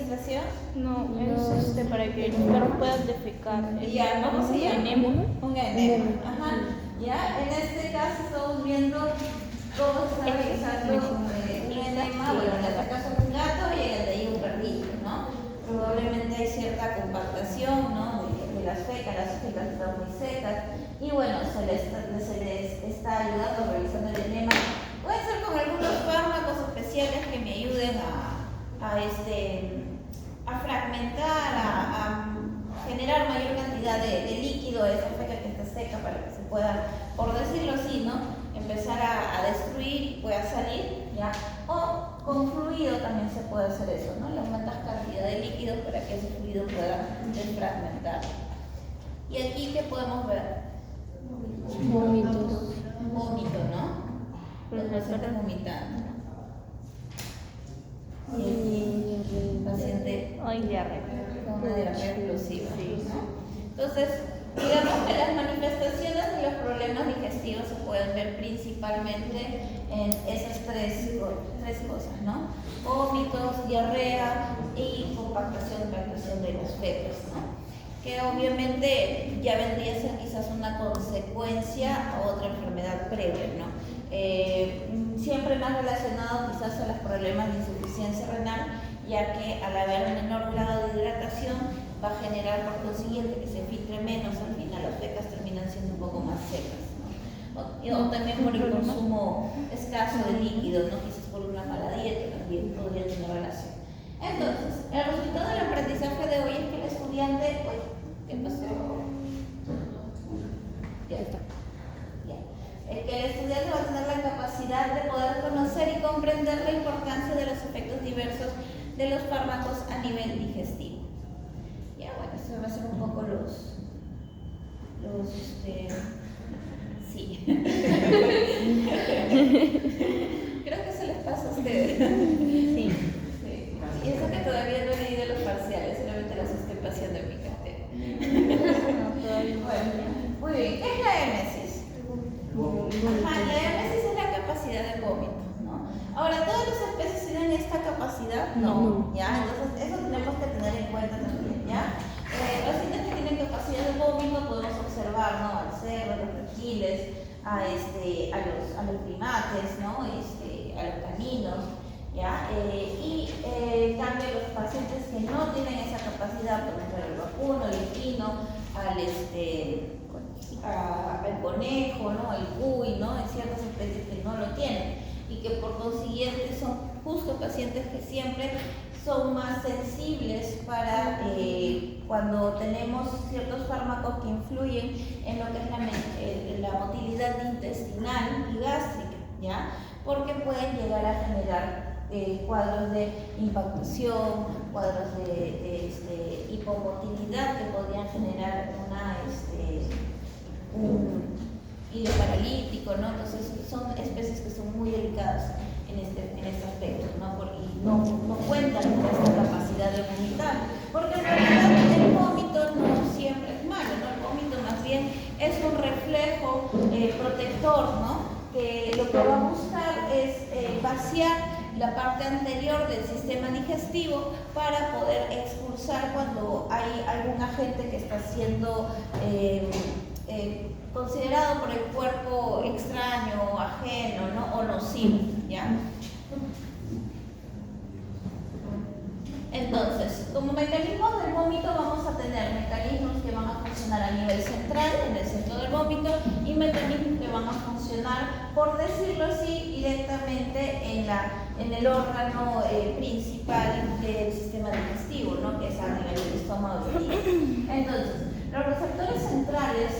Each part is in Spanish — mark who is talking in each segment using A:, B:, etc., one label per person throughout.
A: administración?
B: No, es para que los perros puedan defecar.
A: Ya, ¿cómo se llama? Un enema. Ajá. Ya, en este caso estamos viendo cómo se está realizando un enema. Bueno, en este caso un gato y en el de ahí un perrito, ¿no? Probablemente hay cierta compactación, ¿no? De las fecas están muy secas. Y bueno, se les está ayudando realizando el enema. Puede ser con algunos fármacos especiales que me ayuden a fragmentar, a generar mayor cantidad de líquido de esa feca que está seca para que se pueda, por decirlo así, ¿no? Empezar a destruir y pueda salir, ¿ya? O con fluido también se puede hacer eso, ¿no? Le aumentas cantidad de líquido para que ese fluido pueda desfragmentar. Y aquí, ¿qué podemos ver?
B: Vómitos.
A: Vómito, ¿no? Los pacientes vomitando. Y aquí el paciente con una diarrea explosiva, ¿no? Entonces, digamos que las manifestaciones de los problemas digestivos se pueden ver principalmente en esas tres cosas, ¿no? Vómitos, diarrea y compactación de las fecas, ¿no? Que obviamente ya vendría a ser quizás una consecuencia a otra enfermedad previa, ¿no? Siempre más relacionado quizás a los problemas de insuficiencia renal, ya que al haber menor grado de hidratación va a generar por consiguiente que se filtre menos, al final las fecas terminan siendo un poco más secas, ¿no? O también por el consumo escaso de líquidos, ¿no? Quizás por una mala dieta también podría tener relación. Entonces, el resultado del aprendizaje de hoy es que el estudiante, ¿qué pasó? Ya está. Es que el estudiante va a tener la capacidad de poder conocer y comprender la importancia de los efectos diversos de los fármacos a nivel digestivo. Ya, bueno, eso va a ser un poco sí. Creo que se les pasa a ustedes. Sí. Y eso que todavía no he leído los parciales, solamente los estoy paseando en mi cartera.
B: No, todavía no.
A: Bueno, muy bien. ¿Qué es la emesis? Ajá, la emesis es la capacidad de vómito, ¿no? Ahora, ¿todas las especies tienen esta capacidad? No, ¿ya? Entonces, eso tenemos que tener en cuenta también, ¿ya? Pacientes que tienen capacidad de vómito podemos observar, ¿no? Al cerdo, a los reptiles, a los primates, ¿no? A los caninos, ¿ya? En cambio, los pacientes que no tienen esa capacidad, por ejemplo, el vacuno, el equino, al conejo, ¿no? Al cuy, ¿no? Hay ciertas especies que no lo tienen y que por consiguiente son justo pacientes que siempre son más sensibles para cuando tenemos ciertos fármacos que influyen en lo que es la motilidad intestinal y gástrica, ¿ya? Porque pueden llegar a generar cuadros de impactación, cuadros de hipomotilidad que podrían generar un hilo paralítico, ¿no? Entonces son especies que son muy delicadas en este aspecto, ¿no? Y no cuentan con esta capacidad de vomitar, porque en realidad el vómito no siempre es malo, ¿no? El vómito más bien es un reflejo protector, ¿no? Que lo que va a buscar es vaciar la parte anterior del sistema digestivo para poder expulsar cuando hay algún agente que está siendo considerado por el cuerpo extraño, ajeno, ¿no? O nocivo, ¿ya? Entonces, como mecanismos del vómito vamos a tener mecanismos que van a funcionar a nivel central, en el centro del vómito, y mecanismos que van a funcionar, por decirlo así, directamente en el órgano principal del sistema digestivo, ¿no? Que es a nivel del estómago. Entonces, los receptores centrales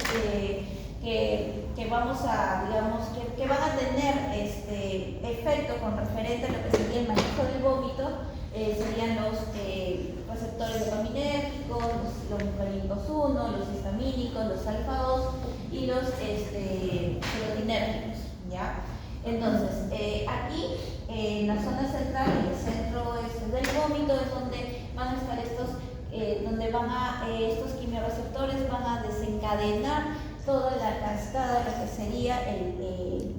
A: que vamos a, digamos, que van a tener efecto con referente a lo que sería el manejo del vómito, serían los receptores dopaminérgicos, los muscarínicos 1, los histamínicos, los alfa-2 y los serotinérgicos, ¿ya? Entonces, aquí en la zona central, en el centro del vómito, es donde van a estar estos quimiorreceptores van a desencadenar toda la cascada de lo que sería el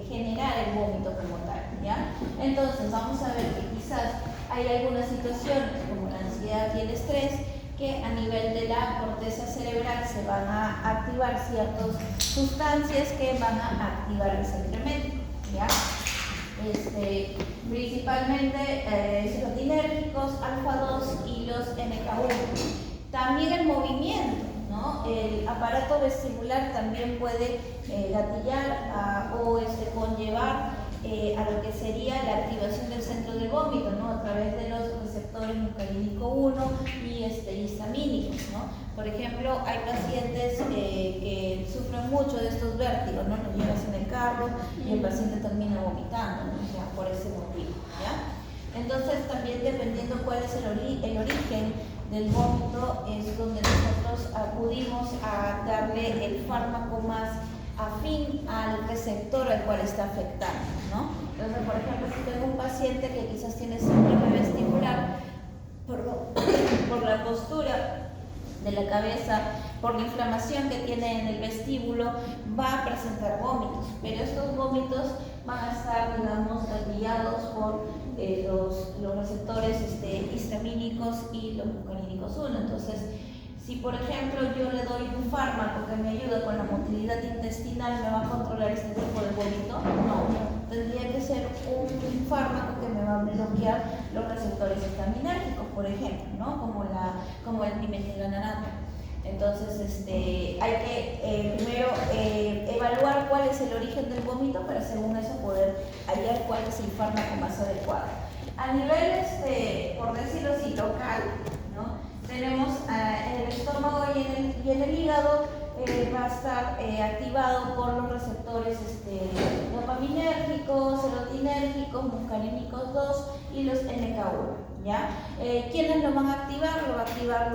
A: generar el vómito como tal, ¿ya? Entonces vamos a ver que quizás hay algunas situaciones como la ansiedad y el estrés que a nivel de la corteza cerebral se van a activar ciertas sustancias que van a activar el centro métrico, ¿ya? Principalmente serotinérgicos, alfa-2 y los MK1. También el movimiento, ¿no? El aparato vestibular también puede gatillar o conllevar a lo que sería la activación del centro del vómito, ¿no? A través de los receptores muscarínico 1 y histamínicos, ¿no? Por ejemplo, hay pacientes que sufren mucho de estos vértigos, ¿no? Los llevas en el carro y el paciente termina vomitando, ¿no? O sea, por ese motivo, ¿ya? Entonces, también dependiendo cuál es el origen del vómito, es donde nosotros acudimos a darle el fármaco más afín al receptor al cual está afectando, ¿no? Entonces, por ejemplo, si tengo un paciente que quizás tiene síndrome vestibular, por la postura de la cabeza, por la inflamación que tiene en el vestíbulo, va a presentar vómitos, pero estos vómitos van a estar, digamos, guiados por los receptores histamínicos y los muscarínicos 1. Entonces, si por ejemplo yo le doy un fármaco que me ayuda con la motilidad intestinal, ¿me va a controlar este tipo de vómito? No, tendría que ser un fármaco que me va a bloquear los receptores histaminérgicos, por ejemplo, ¿no? Como el pimetilanato. Entonces, hay que primero evaluar cuál es el origen del vómito para según eso poder hallar cuál es el fármaco más adecuado. A nivel, por decirlo así, local, ¿no? Tenemos en el estómago y en el hígado va a estar activado por los receptores dopaminérgicos, serotinérgicos, muscarínicos 2 y los MK1, ¿ya? ¿Quiénes lo van a activar? Lo va a activar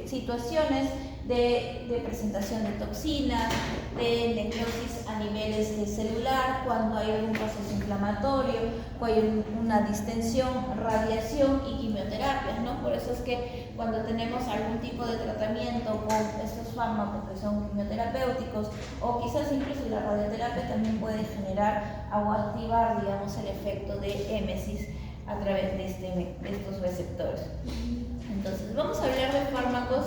A: situaciones de presentación de toxinas, de necrosis a niveles celular, cuando hay algún proceso inflamatorio, cuando hay una distensión, radiación y quimioterapias, ¿no? Por eso es que cuando tenemos algún tipo de tratamiento con estos fármacos que son quimioterapéuticos o quizás incluso la radioterapia también puede generar o activar, digamos, el efecto de émesis a través de estos receptores. Entonces, vamos a hablar de fármacos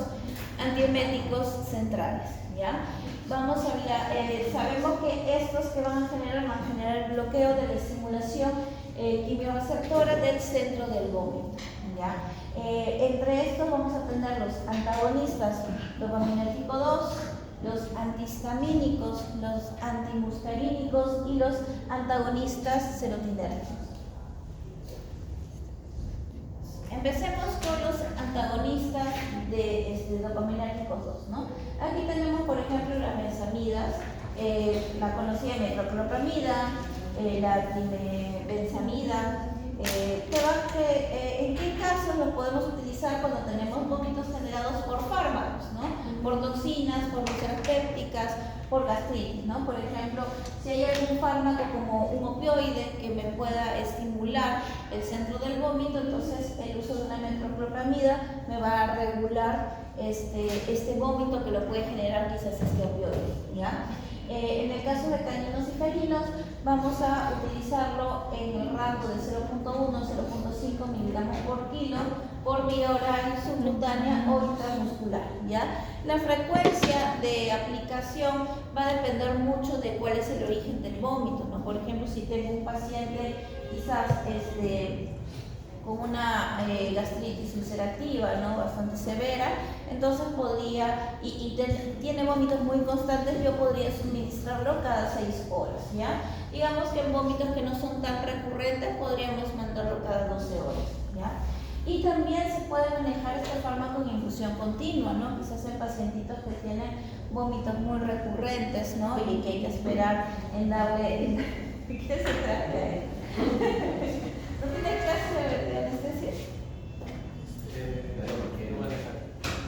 A: antieméticos centrales, ¿ya? Vamos a hablar, sabemos que estos que van a generar el bloqueo de la estimulación quimiorreceptora del centro del vómito, ¿ya? Entre estos vamos a tener los antagonistas dopaminérgico 2, los antihistamínicos, los antimuscarínicos y los antagonistas serotinérgicos. Empecemos con los antagonistas de dopaminérgicos 2, ¿no? Aquí tenemos, por ejemplo, las benzamidas, la conocida metoclopramida, la benzamida. ¿En qué casos los podemos utilizar cuando tenemos vómitos generados por fármacos, ¿no? Por toxinas, por úlceras pépticas, por gastritis, ¿no? Por ejemplo, si hay algún fármaco como un opioide que me pueda estimular el centro del vómito, entonces el uso de una metoclopramida me va a regular este vómito que lo puede generar quizás este opioide, ¿ya? En el caso de cañinos y ferinos, vamos a utilizarlo en el rango de 0.1 a 0.5 miligramos por kilo por vía oral, subcutánea o intramuscular, ¿ya? La frecuencia de aplicación va a depender mucho de cuál es el origen del vómito, ¿no? Por ejemplo, si tengo un paciente quizás con una gastritis ulcerativa, ¿no? Bastante severa, entonces podría, tiene vómitos muy constantes, yo podría suministrarlo cada 6 horas, ¿ya? Digamos que en vómitos que no son tan recurrentes podríamos mandarlo cada 12 horas, ¿ya? Y también se puede manejar este fármaco en infusión continua, ¿no? Quizás en pacientitos que tienen vómitos muy recurrentes, ¿no? Y que hay que esperar en darle... ¿Qué se trata? ¿No tiene clase de anestesia?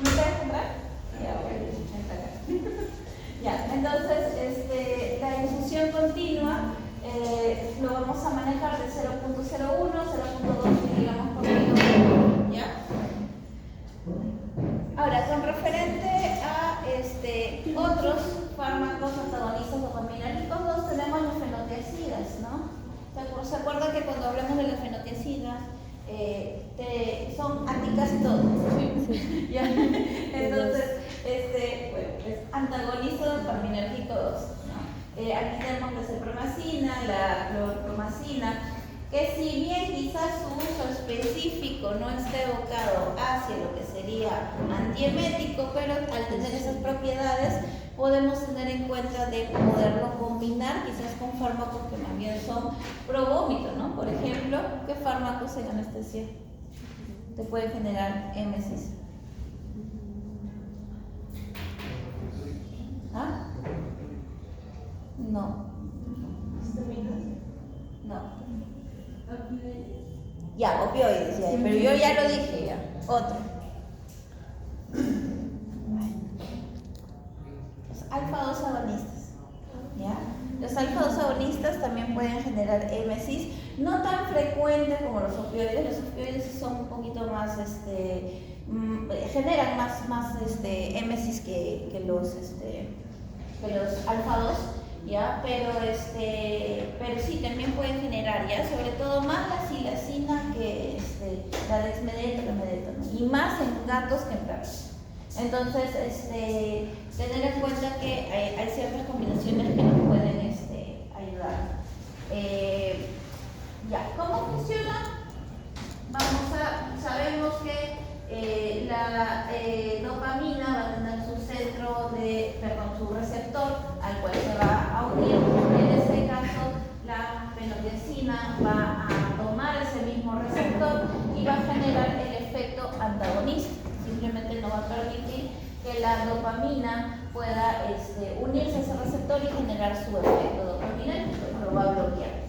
A: ¿No te dejan entrar? Ya, entonces la infusión continua lo vamos a manejar de 0.01 a 0.2 miligramos por kilo, ¿ya? Ahora, con referente a otros fármacos antagonistas dopaminérgicos 2, tenemos los fenotiacidas, ¿no? ¿Se acuerdan que cuando hablamos de las fenotiacidas son anti casi todo. ¿Ya? Entonces, bueno, es antagonista dopaminérgico 2, ¿no? Aquí tenemos la cepromacina, la clorpromacina, que si bien quizás su uso específico no esté evocado hacia lo que sería antiemético, pero al tener esas propiedades podemos tener en cuenta de poderlo combinar quizás con fármacos que más bien son pro vómito, ¿no? Por ejemplo, ¿qué fármacos en anestesia te pueden generar émesis? ¿Ah? No. No. Ya, opioides, ya, pero yo ya lo dije, ya. Otro. Los alfa-2 agonistas, ¿ya? Los alfa-2 agonistas también pueden generar émesis, no tan frecuente como los opioides. Los opioides son un poquito más, generan más émesis que los alfa-2. ¿Ya? Pero sí, también pueden generar, ¿ya? Sobre todo más la silacina que la dexmedeto, la medeto, ¿no? Y más en gatos que en perros. Entonces, tener en cuenta que hay ciertas combinaciones que nos pueden ayudar. ¿Ya? ¿Cómo funciona? Sabemos que la dopamina va a tener su receptor al cual se va a unir. En este caso, la fenotiazina va a tomar ese mismo receptor y va a generar el efecto antagonista. Simplemente no va a permitir que la dopamina pueda unirse a ese receptor y generar su efecto dopaminérgico, lo va a bloquear.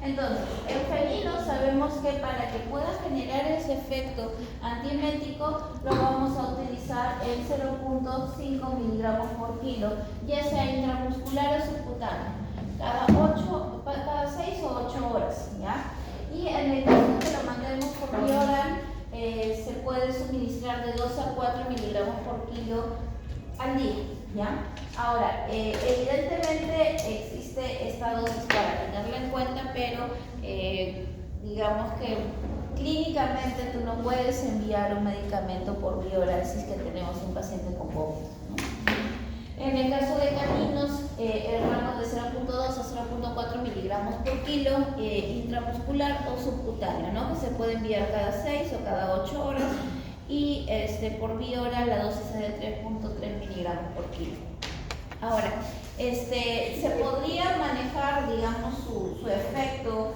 A: Entonces, el felino sabemos que para que pueda generar ese efecto antiemético lo vamos a utilizar en 0.5 miligramos por kilo, ya sea intramuscular o subcutáneo, cada 6 o 8 horas, ¿ya? Y en el caso que lo mandemos por vía oral, se puede suministrar de 2 a 4 miligramos por kilo al día, ¿ya? Ahora, evidentemente existe esta dosis para tenerla en cuenta, pero digamos que clínicamente tú no puedes enviar un medicamento por vía oral si es que tenemos un paciente con vómitos, ¿no? En el caso de caninos, el rango de 0.2 a 0.4 miligramos por kilo, intramuscular o subcutáneo, ¿no? Que se puede enviar cada 6 o cada 8 horas. Y por vía oral la dosis es de 3.3 miligramos por kilo. Ahora, se podría manejar, digamos, su efecto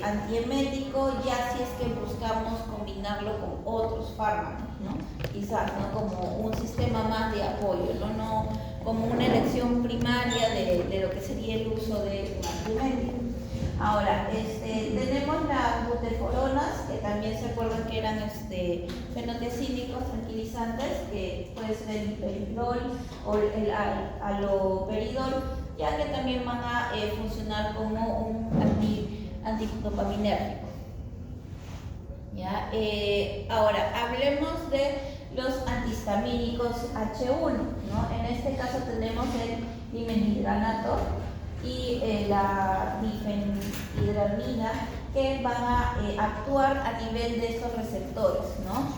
A: antiemético ya si es que buscamos combinarlo con otros fármacos, ¿no? Quizás, ¿no? Como un sistema más de apoyo, no como una elección primaria de lo que sería el uso de un antimético. Ahora, tenemos las buteforonas, que también se acuerdan que eran fenotiazínicos tranquilizantes, que puede ser el peridol o el aloperidol, ya que también van a funcionar como un antidopaminérgico. ¿Ya? Ahora, hablemos de los antihistamínicos H1, ¿no? En este caso tenemos el dimenhidranato y la difenhidramina, que van a actuar a nivel de estos receptores, ¿no?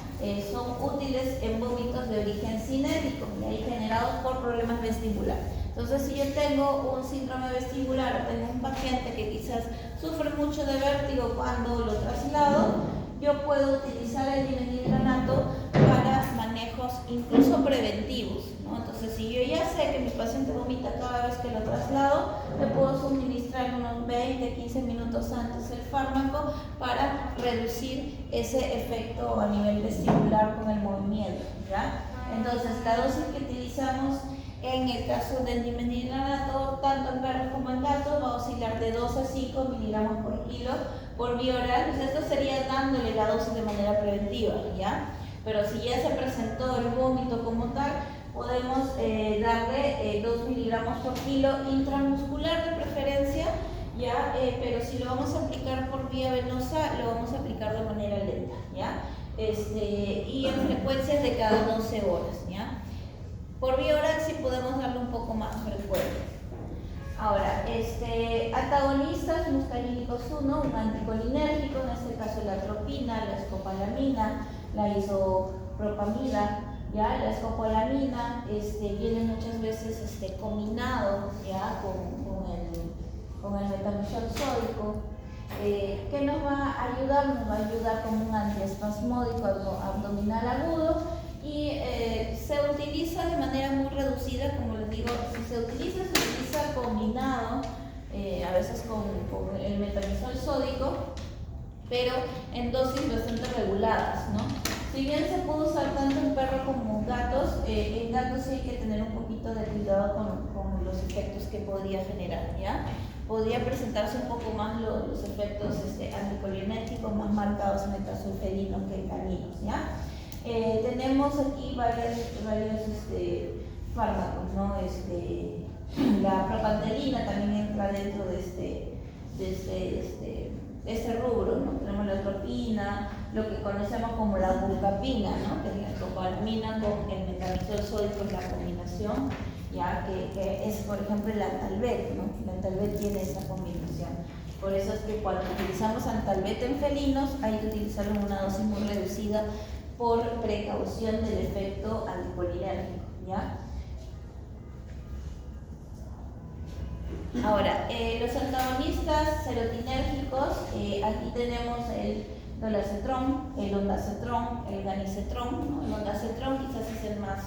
A: Son útiles en vómitos de origen cinético y generados por problemas vestibulares. Entonces, si yo tengo un síndrome vestibular o tengo un paciente que quizás sufre mucho de vértigo cuando lo traslado, yo puedo utilizar el dimenhidranato para manejos incluso preventivos, ¿no? Entonces, si yo ya sé que mi paciente vomita cada vez que lo traslado, le puedo suministrar unos 20-15 minutos antes el fármaco para reducir ese efecto a nivel vestibular con el movimiento, ¿ya? Entonces, la dosis que utilizamos en el caso del dimenhidranato, tanto en perros como en gatos, va a oscilar de 2 a 5 miligramos por kilo por vía oral. Pues esto sería dándole la dosis de manera preventiva, ¿ya? Pero si ya se presentó el vómito como tal, podemos darle 2 miligramos por kilo intramuscular de preferencia, ¿ya? Pero si lo vamos a aplicar por vía venosa, lo vamos a aplicar de manera lenta, ¿ya? Y en frecuencias de cada 12 horas, ¿ya? Por vía oral sí podemos darle un poco más frecuente. Ahora, antagonistas muscarínicos 1, un anticolinérgico, en este caso la atropina, la escopolamina, la isopropamida. ¿Ya? La escopolamina viene muchas veces combinado, ¿ya? con el metamizol sódico, que nos va a ayudar, como un antiespasmódico abdominal agudo, y se utiliza de manera muy reducida, como les digo. Si se utiliza combinado, a veces con el metamizol sódico, pero en dosis bastante reguladas, ¿no? Si bien se puede usar tanto en perros como en gatos sí hay que tener un poquito de cuidado con los efectos que podría generar, ¿ya? Podría presentarse un poco más los efectos anticolinérgicos más marcados en el caso de felinos que en caninos, ¿ya? Tenemos aquí varios fármacos, ¿no? La propantelina también entra dentro de este rubro, ¿no? Tenemos la atropina, lo que conocemos como la bucapina, ¿no? Que es la escopolamina con el metamizol sódico, es la combinación, ya que es, por ejemplo, el Antalvet, ¿no? El Antalvet tiene esa combinación. Por eso es que cuando utilizamos Antalvet en felinos hay que utilizarlo en una dosis muy reducida por precaución del efecto anticolinérgico, ¿ya? Ahora, los antagonistas serotinérgicos, aquí tenemos el dolacetrón, el ondansetrón, el ganisetrón, ¿no? El ondansetrón quizás es el más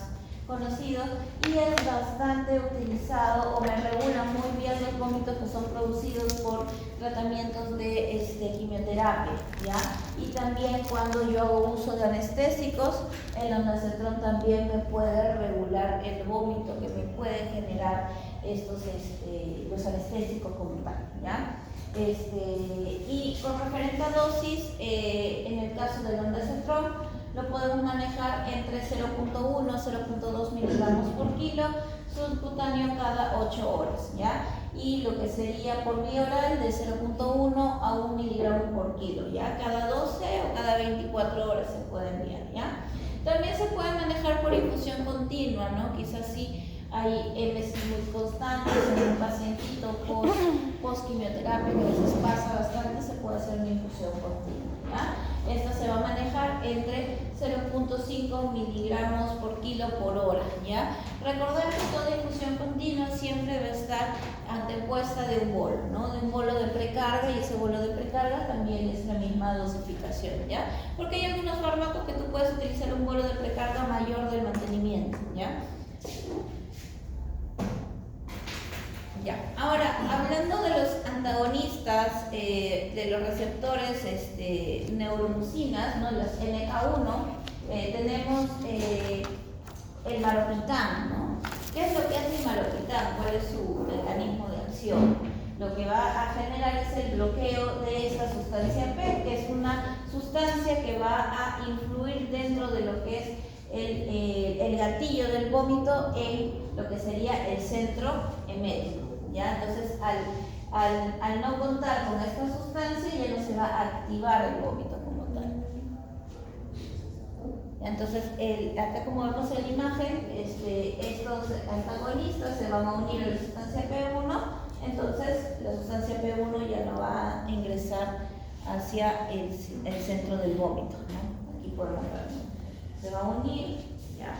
A: conocido y es bastante utilizado, o me regula muy bien los vómitos que son producidos por tratamientos de quimioterapia, ¿ya? Y también cuando yo hago uso de anestésicos, el ondansetrón también me puede regular el vómito que me pueden generar los anestésicos como tal, ¿ya? Y con referente a dosis, en el caso del ondansetrón, lo podemos manejar entre 0.1 a 0.2 miligramos por kilo subcutáneo cada 8 horas, ¿ya? Y lo que sería por vía oral de 0.1 a 1 miligramo por kilo, ¿ya? Cada 12 o cada 24 horas se puede enviar, ¿ya? También se puede manejar por infusión continua, ¿no? Quizás sí hay MSI muy constantes en un pacientito post quimioterapia, que a veces pasa bastante, se puede hacer una infusión continua, ¿ya? Esta se va a manejar entre 0.5 miligramos por kilo por hora, ¿ya? Recordar que toda infusión continua siempre debe estar antepuesta de un bolo, ¿no? De un bolo de precarga, y ese bolo de precarga también es la misma dosificación, ¿ya? Porque hay algunos fármacos que tú puedes utilizar un bolo de precarga mayor del mantenimiento, ¿ya? Ya. Ahora, hablando de los antagonistas de los receptores neuromucinas, ¿no? Las NK1, tenemos el maropitán, ¿no? ¿Qué es lo que hace el maropitán? ¿Cuál es su mecanismo de acción? Lo que va a generar es el bloqueo de esta sustancia P, que es una sustancia que va a influir dentro de lo que es el gatillo del vómito en lo que sería el centro emético, ¿ya? Entonces, al no contar con esta sustancia, ya no se va a activar el vómito como tal. Entonces, acá como vemos en la imagen, estos antagonistas se van a unir a la sustancia P1, entonces la sustancia P1 ya no va a ingresar hacia el centro del vómito, ¿no? Aquí podemos ver, se va a unir, ¿ya?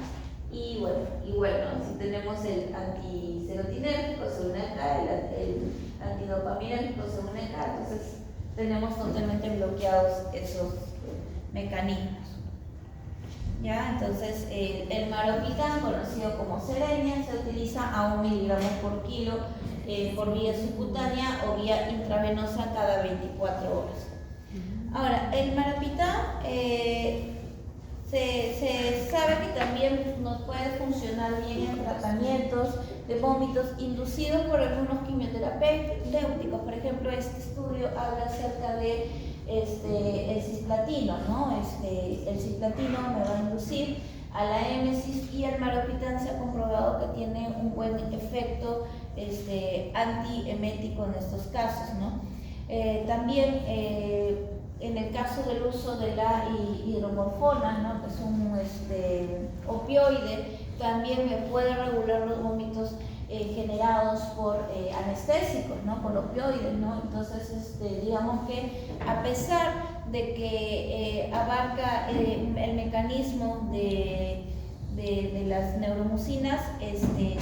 A: Y bueno, si tenemos el antiserotinérgico se une acá, el antidopamínérgico se une acá, entonces tenemos totalmente bloqueados esos mecanismos, ¿ya? Entonces el maropitán, conocido como Cerenia, se utiliza a 1 miligramo por kilo por vía subcutánea o vía intravenosa cada 24 horas. Ahora, el maropitán se sabe que también nos puede funcionar bien en tratamientos de vómitos inducidos por algunos quimioterapéuticos. Por ejemplo, este estudio habla acerca de el cisplatino, ¿no? El cisplatino me va a inducir a la émesis, y el maropitán se ha comprobado que tiene un buen efecto antiemético en estos casos, ¿no? También en el caso del uso de la hidromorfona, ¿no? Que es un opioide, también me puede regular los vómitos generados por anestésicos, ¿no? Por opioides, ¿no? Entonces, digamos que a pesar de que abarca el mecanismo de las neuromucinas,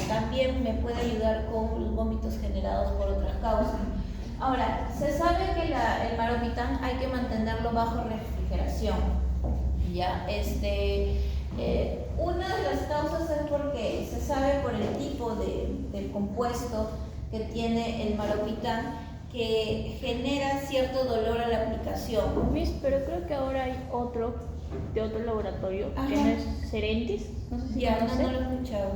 A: también me puede ayudar con los vómitos generados por otras causas. Ahora, se sabe que el maropitán hay que mantenerlo bajo refrigeración, ¿ya? Una de las causas es porque se sabe por el tipo del compuesto que tiene el maropitán que genera cierto dolor a la aplicación.
B: Miss, pero creo que ahora hay otro de otro laboratorio. Ajá. Que no es Serentis, no sé si
A: ya,
B: conoce.
A: no lo he escuchado.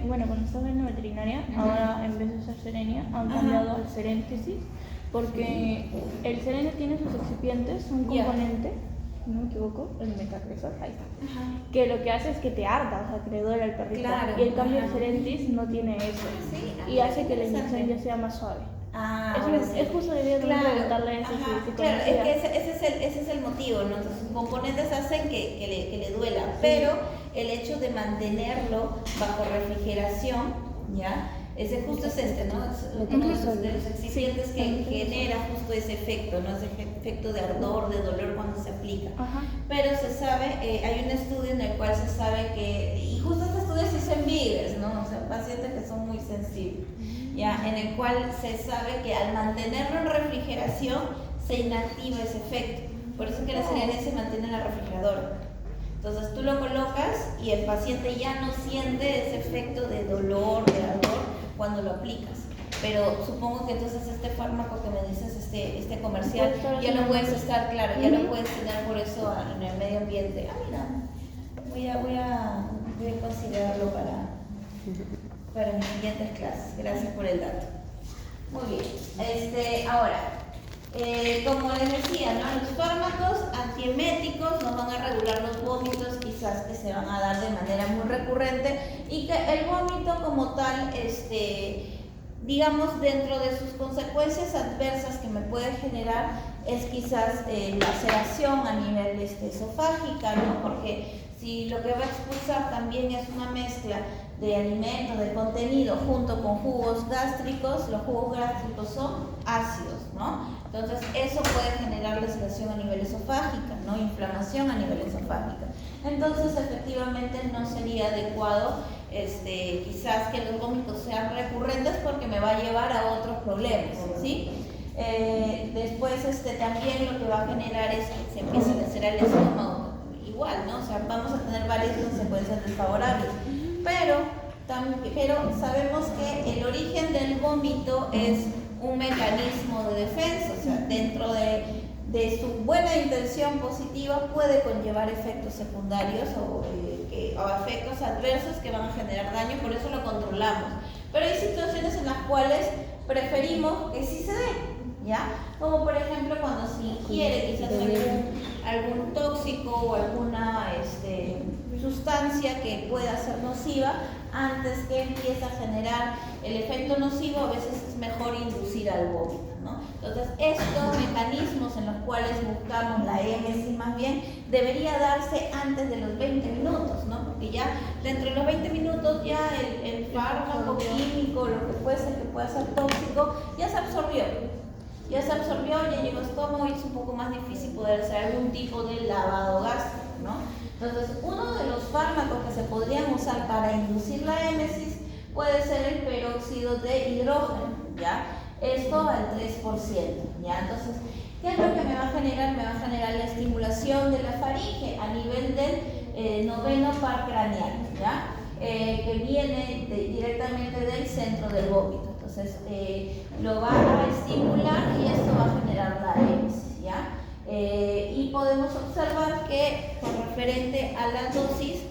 B: Bueno, cuando estaba en la veterinaria, ajá, ahora en vez de usar Serenia han cambiado al Serentesis, porque el Serenia tiene sus excipientes, un componente, no me equivoco, el metacresol, ahí está, que lo que hace es que te arda, o sea, que le duele al perrito. Claro, y el cambio del Serentis no tiene eso, y hace que la inyección ya sea más suave. Es justo debería preguntarle eso.
A: Claro, es que ese es el motivo, ¿no? Entonces, sus componentes hacen que le duela, pero el hecho de mantenerlo bajo refrigeración, ¿ya? Ese justo es ¿no? Uno de los excipientes que genera justo ese efecto, ¿no? Ese efecto de ardor, de dolor cuando se aplica. Ajá. Pero se sabe, hay un estudio en el cual se sabe que, y justo este estudio se hizo en Beagles, ¿no? O sea, pacientes que son muy sensibles, ¿ya? En el cual se sabe que al mantenerlo en refrigeración se inactiva ese efecto. Por eso es que la Serenia se mantiene en la refrigeradora. Entonces tú lo colocas y el paciente ya no siente ese efecto de dolor, de ardor cuando lo aplicas. Pero supongo que entonces este fármaco que me dices, este comercial, ya lo puedes estar, claro, ya lo puedes tener por eso en el medio ambiente. Mira, voy a considerarlo para mis siguientes clases. Gracias por el dato. Muy bien. Ahora, como les decía, ¿no? Los fármacos antieméticos nos van a regular los vómitos, quizás que se van a dar de manera muy recurrente, y que el vómito como tal, digamos, dentro de sus consecuencias adversas que me puede generar es quizás laceración a nivel esofágica, ¿no? Porque si lo que va a expulsar también es una mezcla de alimentos, de contenido, junto con jugos gástricos, los jugos gástricos son ácidos, ¿no? Entonces eso puede generar laceración a nivel esofágica, ¿no? Inflamación a nivel esofágica. Entonces efectivamente no sería adecuado quizás que los vómitos sean recurrentes porque me va a llevar a otros problemas, ¿sí? Después también lo que va a generar es que se empiece a lacerar el estómago, igual, ¿no? O sea, vamos a tener varias consecuencias desfavorables, pero sabemos que el origen del vómito es un mecanismo de defensa, o sea, dentro de su buena intención positiva puede conllevar efectos secundarios o efectos adversos que van a generar daño, por eso lo controlamos. Pero hay situaciones en las cuales preferimos que sí se dé, ¿ya? Como por ejemplo cuando se ingiere quizás algún tóxico o alguna sustancia que pueda ser nociva, antes que empiece a generar el efecto nocivo, a veces es mejor inducir al vómito, ¿no? Entonces, estos mecanismos en los cuales buscamos la émesis más bien, debería darse antes de los 20 minutos, ¿no? Porque ya dentro de los 20 minutos ya el fármaco químico, lo que puede ser que pueda ser tóxico, ya se absorbió. Ya llegó al estómago y es un poco más difícil poder hacer algún tipo de lavado gástrico, ¿no? Entonces, uno de los fármacos que se podrían usar para inducir la émesis puede ser el peróxido de hidrógeno, ¿ya? Esto al 3%, ¿ya? Entonces, ¿qué es lo que me va a generar? Me va a generar la estimulación de la faringe a nivel del noveno par craneal, ¿ya? Que viene directamente del centro del vómito. Entonces, lo va a estimular y esto va a generar la émesis, ¿ya? Y podemos observar que con referente a la dosis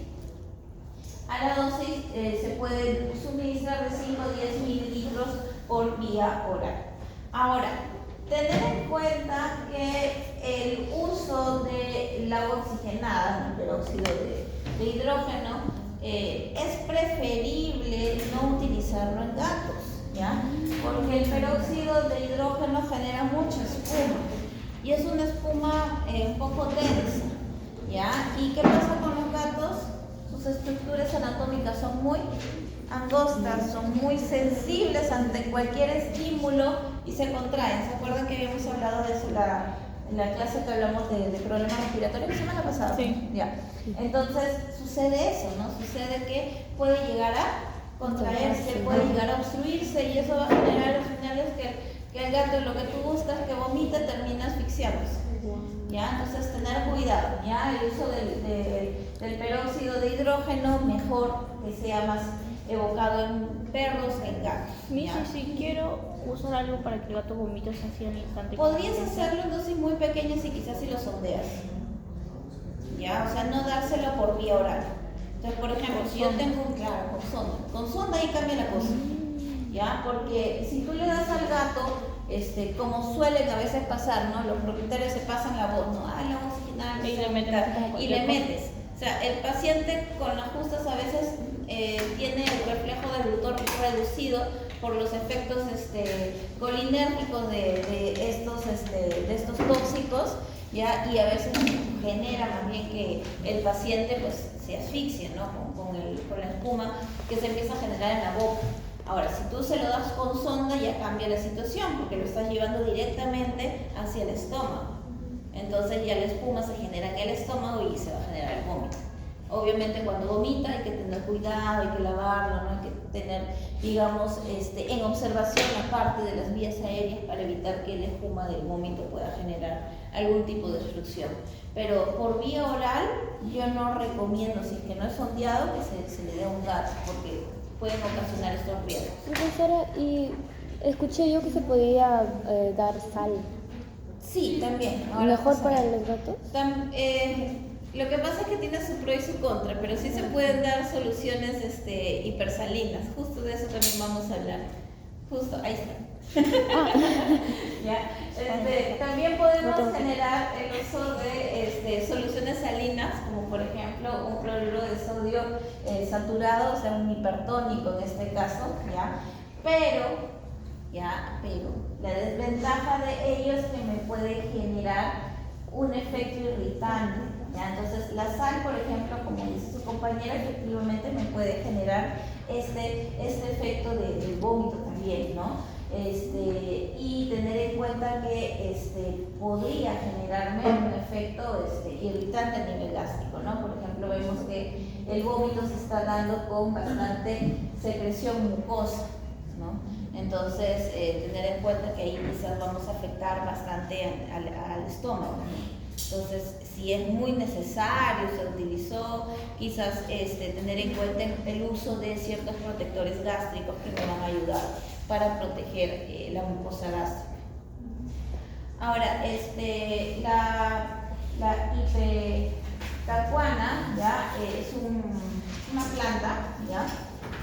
A: se puede suministrar de 5 a 10 mililitros por vía oral. Ahora, tener en cuenta que el uso del agua oxigenada, el peróxido de hidrógeno, es preferible no utilizarlo en gatos, ¿ya? Porque el peróxido de hidrógeno genera mucha espuma y es una espuma un poco densa, ¿ya? ¿Y qué pasa con los gatos? Sus sus estructuras anatómicas son muy angostas, son muy sensibles ante cualquier estímulo y se contraen. ¿Se acuerdan que habíamos hablado de eso en la clase que hablamos de problemas respiratorios la semana pasada?
B: Sí.
A: Ya. Entonces sucede eso, ¿no? Sucede que puede llegar a contraerse, puede llegar a obstruirse y eso va a generar al final es que el gato, lo que tú buscas que vomite, termina asfixiándose. ¿Ya? Entonces tener cuidado, ¿ya? El uso del peróxido de hidrógeno mejor que sea más evocado en perros que en gatos.
B: Missy, si quiero usar algo para que el gato vomite así al instante.
A: Podrías hacerlo en dosis muy pequeñas y quizás si lo sondeas. ¿Ya? O sea, no dárselo por vía oral. Entonces, por ejemplo, si yo tengo con sonda ahí cambia la cosa. ¿Ya? Porque si tú le das al gato, como suelen a veces pasar, ¿no? Los propietarios se pasan la voz, ¿no? Ay, la voz original, y le metes. O sea, el paciente con las justas a veces tiene el reflejo del rutor reducido por los efectos colinérgicos de estos tóxicos, ¿ya? Y a veces genera más bien que el paciente pues se asfixia, ¿no? Con la espuma que se empieza a generar en la boca. Ahora, si tú se lo das con sonda ya cambia la situación porque lo estás llevando directamente hacia el estómago. Entonces ya la espuma se genera en el estómago y se va a generar el vómito. Obviamente cuando vomita hay que tener cuidado, hay que lavarlo, ¿no? Hay que tener, digamos, en observación la parte de las vías aéreas para evitar que la espuma del vómito pueda generar algún tipo de obstrucción. Pero por vía oral yo no recomiendo, si es que no es sondeado, que se le dé a un gato porque pueden ocasionar estos riesgos.
C: Profesora, y escuché yo que se podía dar sal.
A: Sí, también.
C: ¿Mejor para los gatos?
A: Lo que pasa es que tiene su pro y su contra, pero sí se pueden dar soluciones hipersalinas. Justo de eso también vamos a hablar. Justo, ahí está. ¿Ya? También podemos generar el uso de soluciones salinas, como por ejemplo un cloruro de sodio saturado, o sea, un hipertónico en este caso, ¿ya? Pero la desventaja de ello es que me puede generar un efecto irritante, ¿ya? Entonces la sal, por ejemplo, como dice su compañera, efectivamente me puede generar este efecto del vómito también, ¿no? Y tener en cuenta que podría generarme un efecto irritante a nivel gástrico, ¿no? Por ejemplo, vemos que el vómito se está dando con bastante secreción mucosa, ¿no? Entonces, tener en cuenta que ahí quizás vamos a afectar bastante al estómago, ¿no? Entonces, si es muy necesario, se utilizó, quizás tener en cuenta el uso de ciertos protectores gástricos que me van a ayudar para proteger la mucosa gástrica. Ahora, la ipecacuana, ¿ya? Es una planta, ¿ya?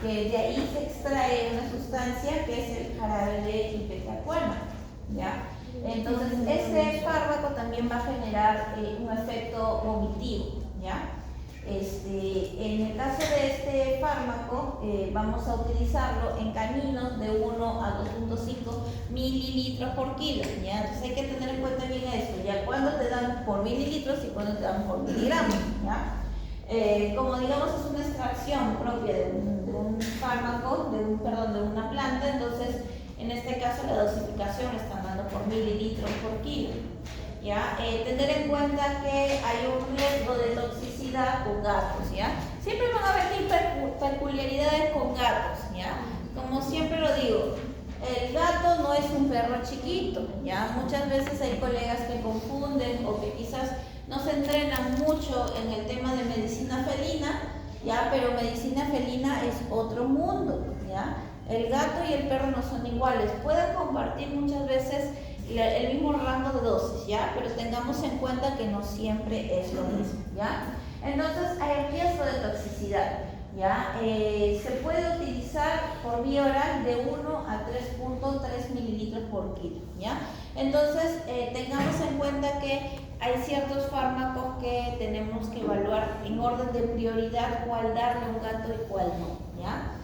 A: Que de ahí se extrae una sustancia que es el jarabe de ipecacuana, ¿ya? Entonces, este fármaco también va a generar un efecto vomitivo, ¿ya? En el caso de este fármaco, vamos a utilizarlo en caninos de 1 a 2.5 mililitros por kilo, ¿ya? Entonces hay que tener en cuenta bien esto, ¿ya? Cuándo te dan por mililitros y cuándo te dan por miligramos, ¿ya? Como digamos es una extracción propia de un fármaco, de una planta, entonces en este caso la dosificación la están dando por mililitros por kilo. ¿Ya? Tener en cuenta que hay un riesgo de toxicidad con gatos, ¿ya? Siempre van a haber peculiaridades con gatos, ¿ya? Como siempre lo digo, el gato no es un perro chiquito, ¿ya? Muchas veces hay colegas que confunden o que quizás no se entrenan mucho en el tema de medicina felina, ¿ya? Pero medicina felina es otro mundo, ¿ya? El gato y el perro no son iguales, pueden compartir muchas veces el mismo rango de dosis, ¿ya? Pero tengamos en cuenta que no siempre es lo mismo, ¿ya? Entonces hay riesgo de toxicidad, ¿ya? Se puede utilizar por vía oral de 1 a 3.3 mililitros por kilo, ¿ya? Entonces tengamos en cuenta que hay ciertos fármacos que tenemos que evaluar en orden de prioridad cuál darle a un gato y cuál no, ¿ya?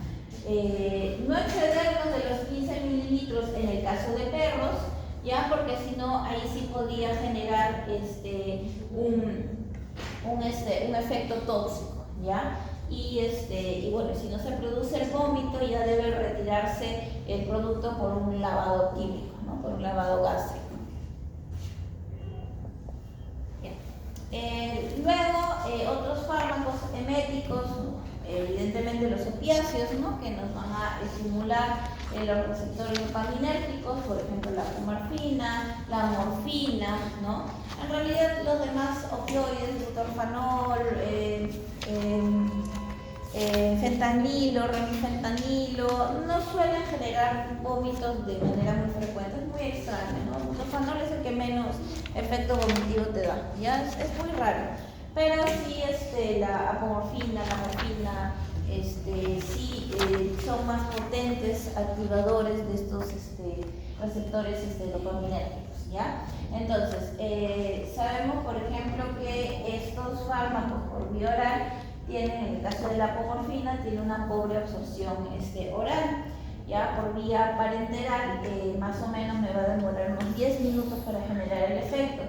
A: No excedernos de los 15 mililitros en el caso de perros, ¿ya? Porque si no, ahí sí podría generar un efecto tóxico, ¿ya? y bueno, si no se produce el vómito, ya debe retirarse el producto por un lavado químico, ¿no? Por un lavado gástrico. Luego, otros fármacos eméticos, evidentemente los opiáceos, ¿no? Que nos van a estimular los receptores dopaminérgicos, por ejemplo la apomarfina, la morfina, ¿no? En realidad los demás opioides, butorfanol, fentanilo, remifentanilo, no suelen generar vómitos de manera muy frecuente, es muy extraño, ¿no? El butorfanol es el que menos efecto vomitivo te da, ¿ya? Es muy raro, pero sí la apomorfina, la morfina, sí son más potentes activadores de estos receptores dopaminérgicos, ¿ya? Entonces, sabemos, por ejemplo, que estos fármacos por vía oral tienen, en el caso de la apomorfina, tiene una pobre absorción oral, ya por vía parenteral, más o menos me va a demorar unos 10 minutos para generar el efecto,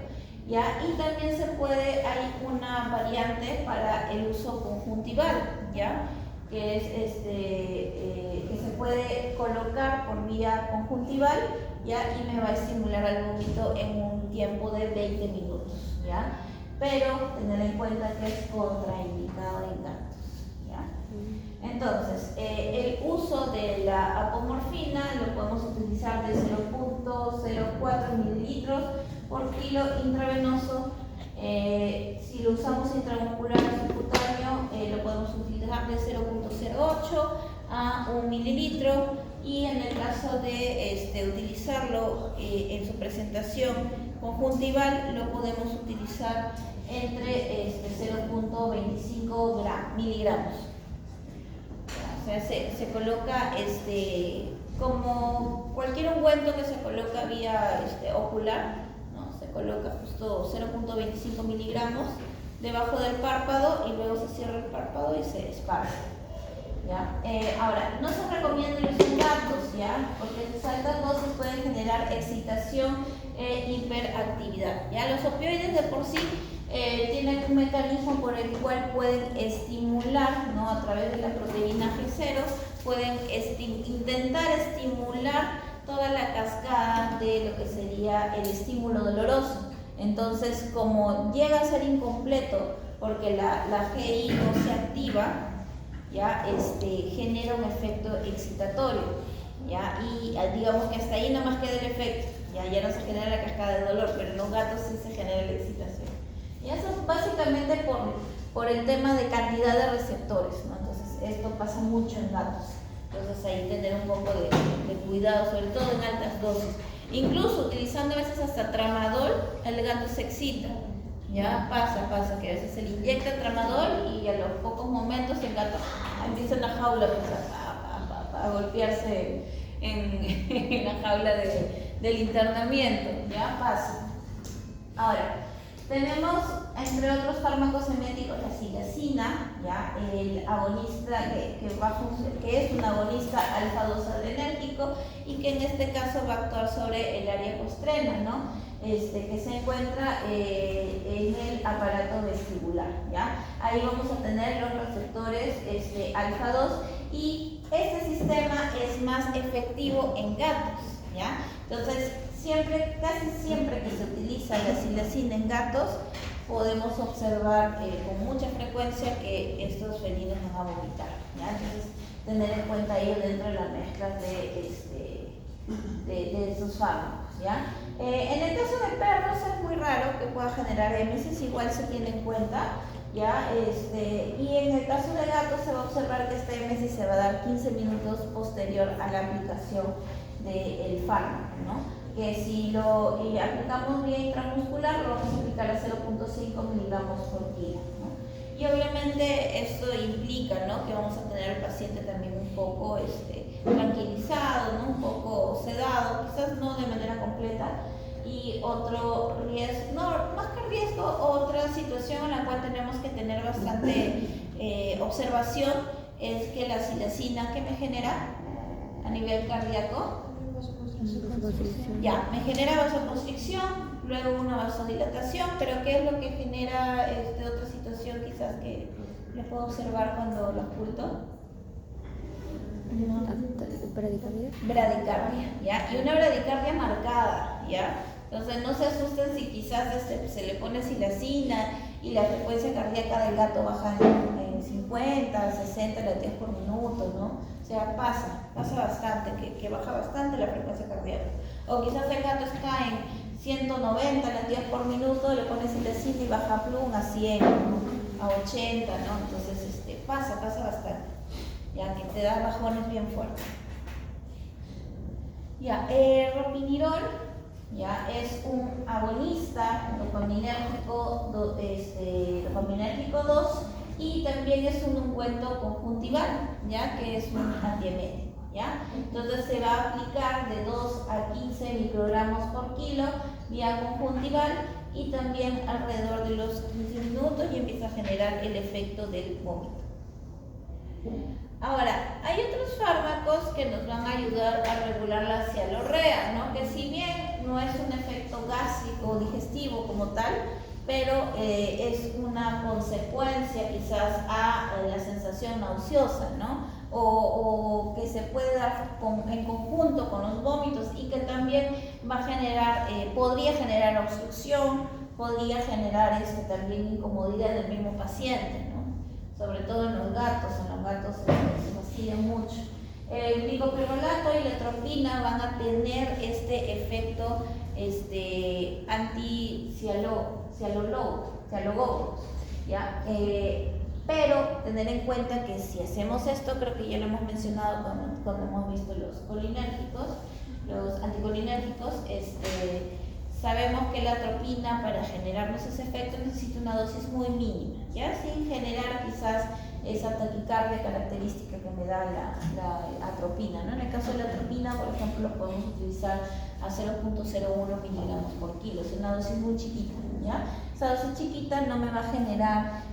A: ya, y también hay una variante para el uso conjuntival, ya, que es que se puede colocar por vía conjuntival, ya, y me va a estimular al vómito en un tiempo de 20 minutos, ya. Pero tener en cuenta que es contraindicado en gatos, ¿ya? Entonces, el uso de la apomorfina lo podemos utilizar de 0.04 mililitros por kilo intravenoso. Si lo usamos intramuscular o subcutáneo, lo podemos utilizar de 0.08 a 1 mililitro, y en el caso de utilizarlo en su presentación conjuntival, lo podemos utilizar entre 0.25 miligramos. O sea, se coloca como cualquier ungüento que se coloca vía ocular, ¿no? Se coloca justo 0.25 miligramos debajo del párpado y luego se cierra el párpado y se esparce, ¿ya? Ahora, no se recomienda el uso en gatos, ¿ya? Porque las altas dosis pueden generar excitación e hiperactividad, ¿ya? Los opioides de por sí tienen un mecanismo por el cual pueden estimular, ¿no? A través de la proteína G0, pueden intentar estimular toda la cascada de lo que sería el estímulo doloroso. Entonces, como llega a ser incompleto porque la GI no se activa, ya genera un efecto excitatorio, ya, y digamos que hasta ahí nomás queda el efecto, ya no se genera la cascada de dolor, pero en los gatos sí se genera la excitación. Y eso es básicamente por el tema de cantidad de receptores, ¿no? Entonces esto pasa mucho en gatos, entonces ahí tener un poco de cuidado, sobre todo en altas dosis. Incluso utilizando a veces hasta tramadol, el gato se excita. Ya pasa que a veces se le inyecta tramadol y a los pocos momentos el gato empieza en la jaula a golpearse en la jaula del internamiento, ya pasa. Ahora, tenemos entre otros fármacos eméticos la silacina, ya, el agonista que es un agonista alfa-2 adrenérgico y que en este caso va a actuar sobre el área postrema, ¿no? Que se encuentra en el aparato vestibular, ¿ya? Ahí vamos a tener los receptores alfa-2 y este sistema es más efectivo en gatos, ¿ya? Entonces, casi siempre que se utiliza la silacina en gatos, podemos observar con mucha frecuencia que estos felinos van a vomitar, ¿ya? Entonces, tener en cuenta ello dentro de la mezcla de estos fármacos, ¿ya? En el caso de perros es muy raro que pueda generar émesis, igual se tiene en cuenta, ¿ya? Y en el caso de gatos se va a observar que esta émesis se va a dar 15 minutos posterior a la aplicación del fármaco, ¿no? Que si lo aplicamos vía intramuscular, lo vamos a aplicar a 0.5 miligramos por kilo, ¿no? Y obviamente esto implica, ¿no? Que vamos a tener al paciente también un poco tranquilizado, ¿no? Un poco sedado, quizás no de manera completa. Y otro riesgo, no, más que riesgo, otra situación en la cual tenemos que tener bastante observación es que la silacina que me genera a nivel cardíaco, ya, me genera vasoconstricción, luego una vasodilatación, pero ¿qué es lo que genera otra situación quizás que le puedo observar cuando lo oculto?
C: Bradicardia.
A: Bradicardia, ¿ya? Y una bradicardia marcada, ¿ya? Entonces no se asusten si quizás se le pone silacina y la frecuencia cardíaca del gato baja en 50, 60 latidos por minuto, ¿no? O sea, pasa bastante, que baja bastante la frecuencia cardíaca. O quizás el gato está en 190 latidos por minuto, le pones silacina y baja plum a 100, ¿no? A 80, ¿no? Entonces pasa bastante, ya que te da bajones bien fuertes. Ya, ropinirol, ya, es un agonista dopaminérgico, dopaminérgico 2, y también es un ungüento conjuntival, ya, que es un antiemético, ya. Entonces se va a aplicar de 2 a 15 microgramos por kilo vía conjuntival y también alrededor de los 15 minutos y empieza a generar el efecto del vómito. Ahora, hay otros fármacos que nos van a ayudar a regular la cialorrea, ¿no? Que si bien no es un efecto gástrico o digestivo como tal, pero es una consecuencia quizás a la sensación nauseosa, ¿no? O que se puede dar en conjunto con los vómitos y que también va a generar, podría generar obstrucción, podría generar también incomodidad en el mismo paciente, ¿no? Sobre todo en los gatos se fastidian mucho. El glicoperolato y la atropina van a tener este efecto anti-cialogóbico, ¿ya? Pero tener en cuenta que si hacemos esto, creo que ya lo hemos mencionado cuando hemos visto los colinérgicos, los anticolinérgicos, sabemos que la atropina para generarnos ese efecto necesita una dosis muy mínima, ¿ya? Sin generar quizás esa taquicardia característica que me da la atropina, ¿no? En el caso de la atropina, por ejemplo, lo podemos utilizar a 0.01 miligramos por kilo, es una dosis muy chiquita, ¿ya? Esa dosis chiquita no me va a generar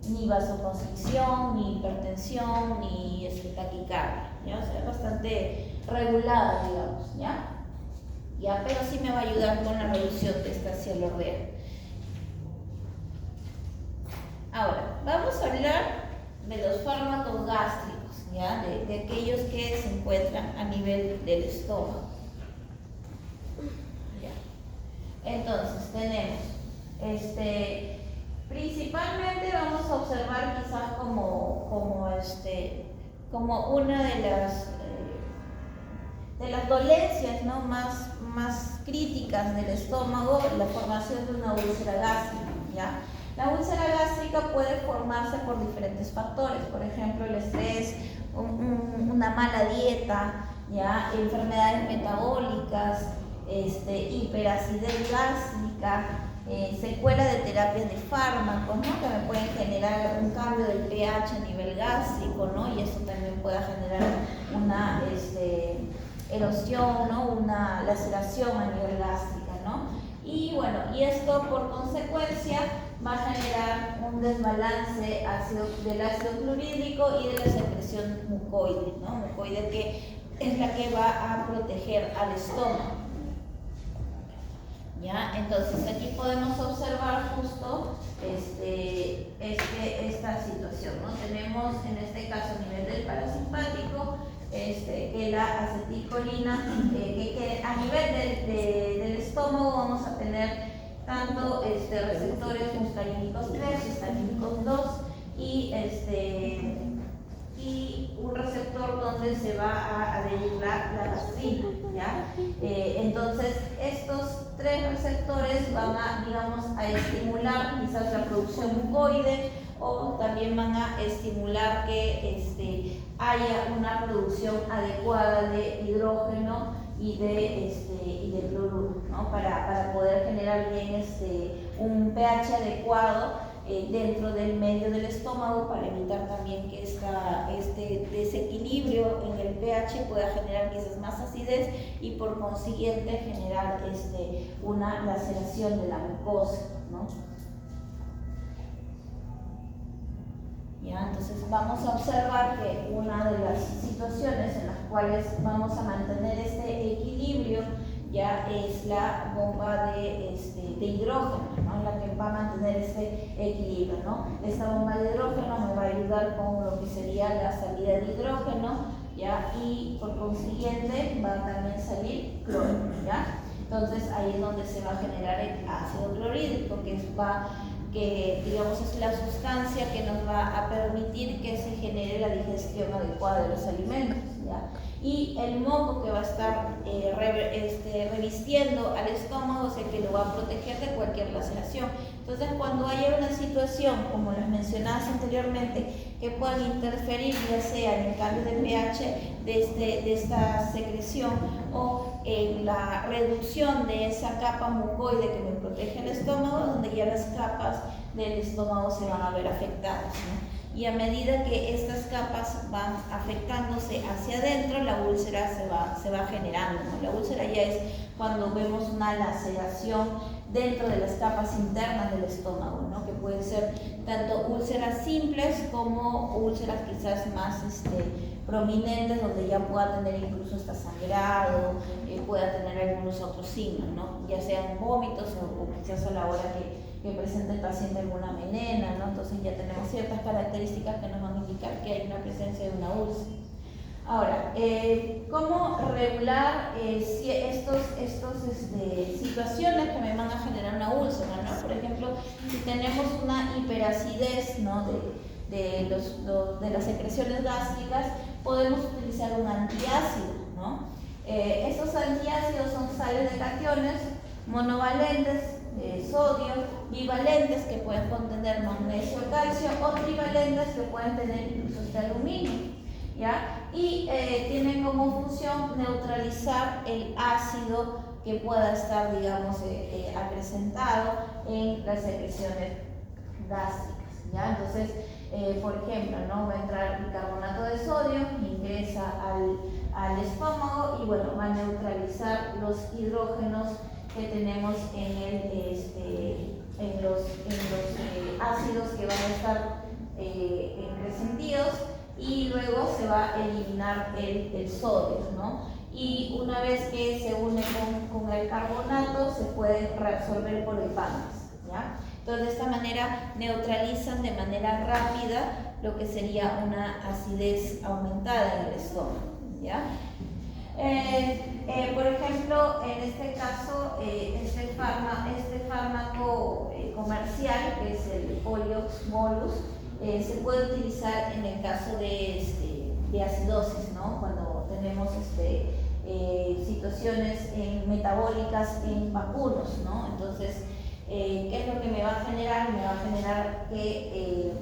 A: ni vasoconstricción, ni hipertensión, ni taquicardia, ¿ya? O sea, es bastante regulada, digamos, ¿ya? Pero sí me va a ayudar con la reducción de esta cialorrea. Ahora, vamos a hablar de los fármacos gástricos, ¿ya? De aquellos que se encuentran a nivel del estómago. ¿Ya? Entonces, tenemos, principalmente vamos a observar quizás como una de las dolencias, ¿no? más críticas del estómago, la formación de una úlcera gástrica, ¿ya? La úlcera gástrica puede formarse por diferentes factores, por ejemplo, el estrés, una mala dieta, ¿ya? Enfermedades metabólicas, hiperacidez gástrica, secuela de terapias de fármacos, ¿no? Que me pueden generar un cambio del pH a nivel gástrico, ¿no? Y eso también puede generar una erosión, ¿no? Una laceración a nivel gástrica, ¿no? Y bueno, y esto por consecuencia va a generar un desbalance del ácido clorhídrico y de la secreción mucoide, ¿no? Mucoide que es la que va a proteger al estómago, ¿ya? Entonces aquí podemos observar justo esta situación, ¿no? Tenemos en este caso a nivel del parasimpático que la acetilcolina, que a nivel del estómago vamos a tener tanto receptores muscarínicos 3, histamínicos 2 y un receptor donde se va a adherir la gastrina, ¿ya? Entonces estos 3 receptores van a, digamos, a estimular quizás la producción mucoide o también van a estimular que haya una producción adecuada de hidrógeno y de cloruro, ¿no? Para poder generar bien un pH adecuado dentro del medio del estómago, para evitar también que este desequilibrio en el pH pueda generar quizás más acidez y por consiguiente generar una laceración de la mucosa, ¿no? ¿Ya? Entonces vamos a observar que una de las situaciones en las cuales vamos a mantener este equilibrio, ya es la bomba de hidrógeno, ¿no? La que va a mantener ese equilibrio, ¿no? Esta bomba de hidrógeno me va a ayudar con lo que sería la salida de hidrógeno, ¿ya? Y por consiguiente va a también salir cloro, ¿ya? Entonces ahí es donde se va a generar el ácido clorhídrico, que digamos es la sustancia que nos va a permitir que se genere la digestión adecuada de los alimentos, ¿ya? Y el moco que va a estar revistiendo al estómago es el que lo va a proteger de cualquier laceración. Entonces, cuando haya una situación, como las mencionadas anteriormente, que puedan interferir ya sea en el cambio de pH de esta secreción o en la reducción de esa capa mucoide que me protege el estómago, donde ya las capas del estómago se van a ver afectadas, ¿no? Y a medida que estas capas van afectándose hacia adentro, la úlcera se va generando, ¿no? La úlcera ya es cuando vemos una laceración dentro de las capas internas del estómago, ¿no? Que pueden ser tanto úlceras simples como úlceras quizás más prominentes, donde ya pueda tener incluso hasta sangrado, pueda tener algunos otros signos, ¿no? Ya sean vómitos o quizás a la hora que presenta el paciente alguna melena, ¿no? Entonces ya tenemos ciertas características que nos van a indicar que hay una presencia de una úlcera. Ahora, ¿cómo regular situaciones que me van a generar una úlcera, ¿no? Por ejemplo, si tenemos una hiperacidez, ¿no? de las secreciones gástricas, podemos utilizar un antiácido, ¿no? Estos antiácidos son sales de cationes monovalentes, sodio, bivalentes que pueden contener magnesio o calcio, o trivalentes que pueden tener incluso este aluminio, ¿ya? Y tienen como función neutralizar el ácido que pueda estar, digamos, acrecentado en las secreciones gástricas, ¿ya? Entonces, por ejemplo, ¿no? Va a entrar bicarbonato de sodio, ingresa al estómago y bueno, va a neutralizar los hidrógenos que tenemos en los ácidos que van a estar resentidos, y luego se va a eliminar el sodio, ¿no? Y una vez que se une con el carbonato, se puede reabsorber por el páncreas, ¿ya? Entonces, de esta manera neutralizan de manera rápida lo que sería una acidez aumentada en el estómago, ¿ya? Por ejemplo, en este caso, este fármaco comercial, que es el Poliox bolus, se puede utilizar en el caso de acidosis, ¿no? Cuando tenemos situaciones metabólicas en vacunos, ¿no? Entonces, ¿qué es lo que me va a generar? Me va a generar que